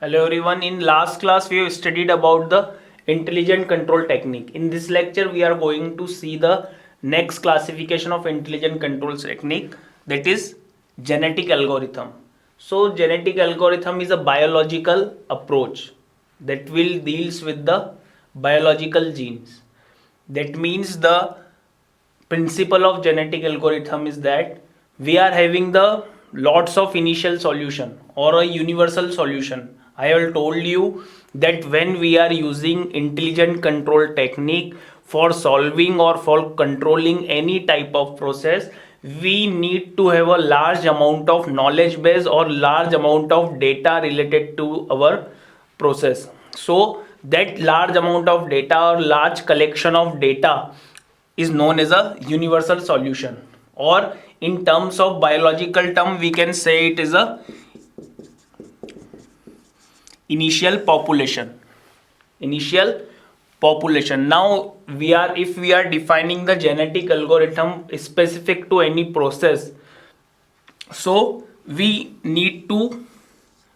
Hello everyone. In last class we have studied about the intelligent control technique. In this lecture we are going to see the next classification of intelligent control technique, that is genetic algorithm. So genetic algorithm is a biological approach that will deals with the biological genes. That means the principle of genetic algorithm is that we are having the lots of initial solution or a universal solution. I have told you that when we are using intelligent control technique for solving or for controlling any type of process, we need to have a large amount of knowledge base or large amount of data related to our process. So that large amount of data or large collection of data is known as a universal solution, or in terms of biological term we can say it is a initial population. Now we are, if we are defining the genetic algorithm specific to any process, so we need to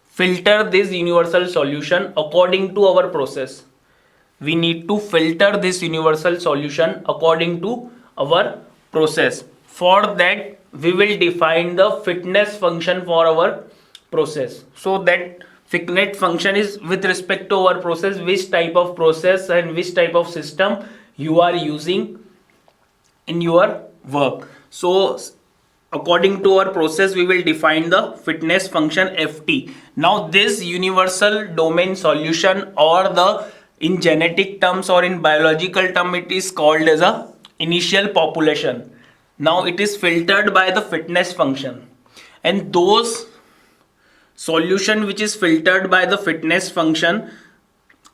filter this universal solution according to our process. We need to filter this universal solution according to our process. For that we will define the fitness function for our process. So that fitness function is with respect to our process, which type of process and which type of system you are using in your work. So according to our process we will define the fitness function ft. Now this universal domain solution, or the in genetic terms or in biological term it is called as a initial population. Now it is filtered by the fitness function, and those solution which is filtered by the fitness function,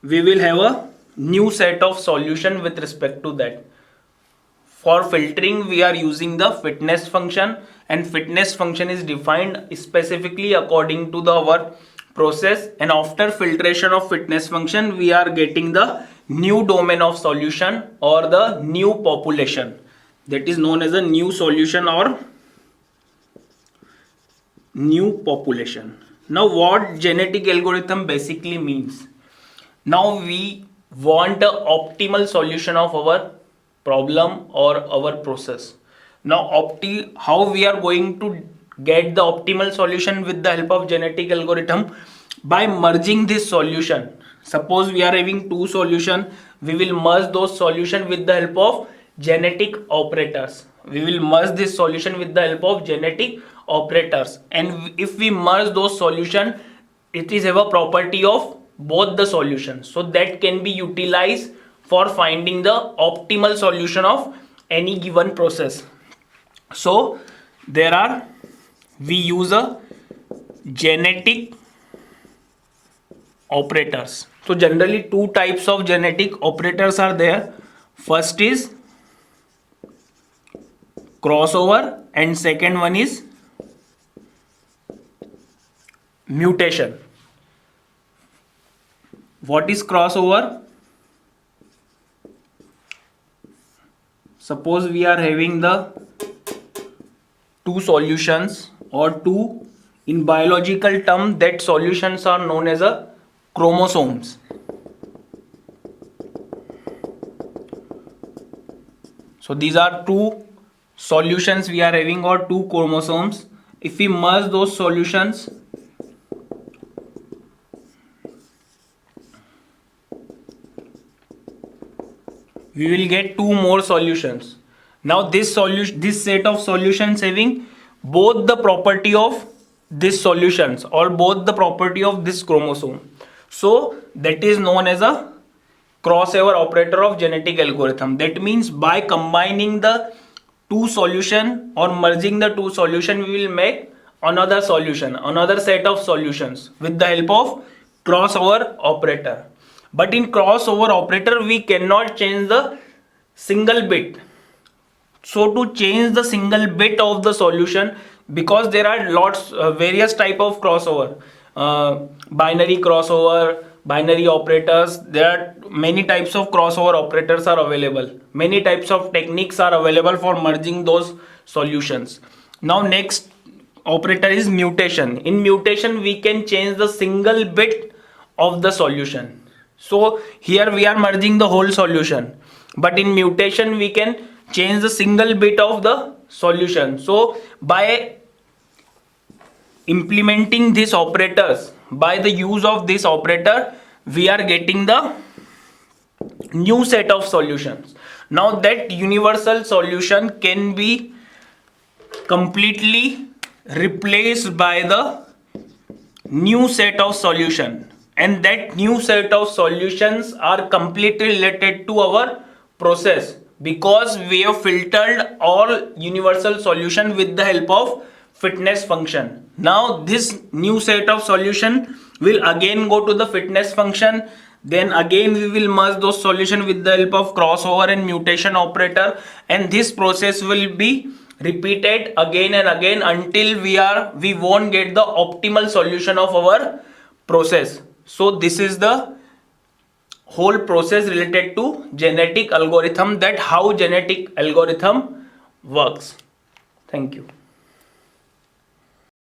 we will have a new set of solution with respect to that. For filtering we are using the fitness function, and fitness function is defined specifically according to the our process, and after filtration of fitness function we are getting the new domain of solution or the new population, that is known as a new solution or new population. Now what genetic algorithm basically means? Now we want the optimal solution of our problem or our process. Now how we are going to get the optimal solution with the help of genetic algorithm? By merging this solution. Suppose we are having two solution, we will merge those solution with the help of genetic operators. We will merge this solution with the help of genetic operators, and if we merge those solution, it is have a property of both the solutions, so that can be utilized for finding the optimal solution of any given process. So we use a genetic operators. So generally two types of genetic operators are there. First is crossover and second one is mutation. What is crossover? Suppose we are having the two solutions, or two, in biological term that solutions are known as a chromosomes. So these are two solutions we are having, or two chromosomes. If we merge those solutions, we will get two more solutions. Now this set of solutions having both the property of these solutions or both the property of this chromosome. So that is known as a crossover operator of genetic algorithm. That means by combining the two solution or merging the two solution, we will make another solution, another set of solutions with the help of crossover operator. But in crossover operator we cannot change the single bit. So to change the single bit of the solution, because there are various type of crossover, binary crossover, binary operators, there are many types of crossover operators are available, many types of techniques are available for merging those solutions. Now next operator is mutation. In mutation we can change the single bit of the solution. So here we are merging the whole solution, but in mutation we can change the single bit of the solution. So by implementing these operators, by the use of this operator, we are getting the new set of solutions. Now that universal solution can be completely replaced by the new set of solution, and that new set of solutions are completely related to our process, because we have filtered all universal solution with the help of fitness function. Now this new set of solution will again go to the fitness function, then again we will merge those solution with the help of crossover and mutation operator, and this process will be repeated again and again until we won't get the optimal solution of our process. So this is the whole process related to genetic algorithm, that how genetic algorithm works. Thank you.